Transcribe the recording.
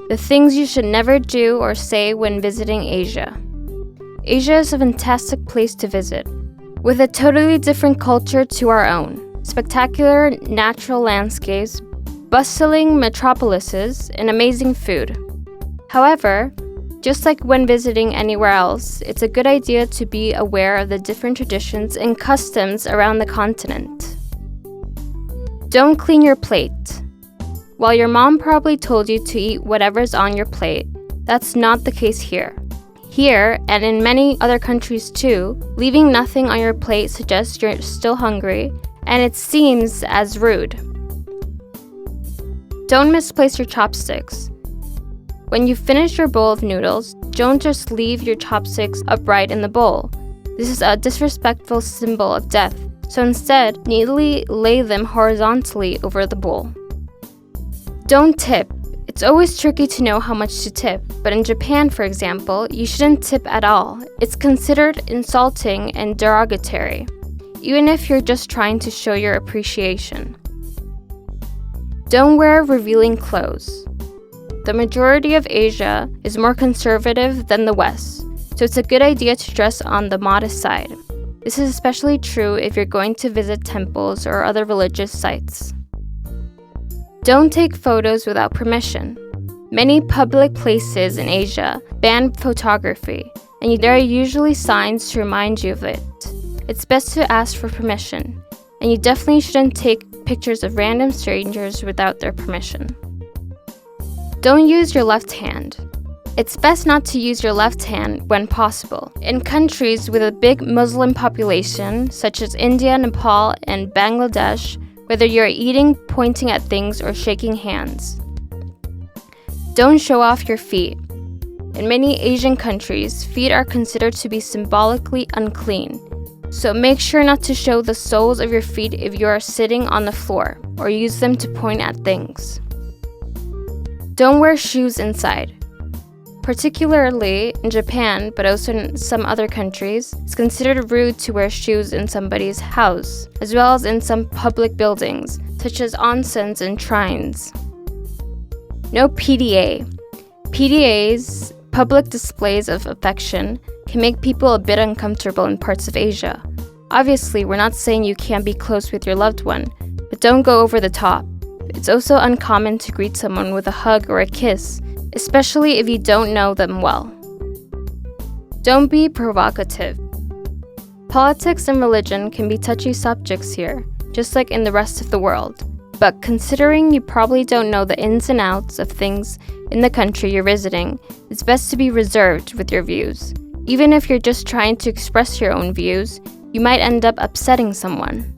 The things you should never do or say when visiting Asia. Asia is a fantastic place to visit, with a totally different culture to our own. Spectacular natural landscapes, bustling metropolises, and amazing food. However, just like when visiting anywhere else, it's a good idea to be aware of the different traditions and customs around the continent. Don't clean your plate. While your mom probably told you to eat whatever's on your plate, that's not the case here. Here, and in many other countries too, leaving nothing on your plate suggests you're still hungry, and it seems as rude. Don't misplace your chopsticks. When you finish your bowl of noodles, don't just leave your chopsticks upright in the bowl. This is a disrespectful symbol of death, so instead, neatly lay them horizontally over the bowl. Don't tip. It's always tricky to know how much to tip, but in Japan, for example, you shouldn't tip at all. It's considered insulting and derogatory, even if you're just trying to show your appreciation. Don't wear revealing clothes. The majority of Asia is more conservative than the West, so it's a good idea to dress on the modest side. This is especially true if you're going to visit temples or other religious sites. Don't take photos without permission. Many public places in Asia ban photography, and there are usually signs to remind you of it. It's best to ask for permission, and you definitely shouldn't take pictures of random strangers without their permission. Don't use your left hand. It's best not to use your left hand when possible. In countries with a big Muslim population, such as India, Nepal, and Bangladesh, whether you're eating, pointing at things, or shaking hands. Don't show off your feet. In many Asian countries, feet are considered to be symbolically unclean, so make sure not to show the soles of your feet if you are sitting on the floor, or use them to point at things. Don't wear shoes inside. Particularly in Japan, but also in some other countries, it's considered rude to wear shoes in somebody's house, as well as in some public buildings, such as onsens and shrines. No PDA. PDAs, public displays of affection, can make people a bit uncomfortable in parts of Asia. Obviously, we're not saying you can't be close with your loved one, but don't go over the top. It's also uncommon to greet someone with a hug or a kiss, especially if you don't know them well. Don't be provocative. Politics and religion can be touchy subjects here, just like in the rest of the world. But considering you probably don't know the ins and outs of things in the country you're visiting, it's best to be reserved with your views. Even if you're just trying to express your own views, you might end up upsetting someone.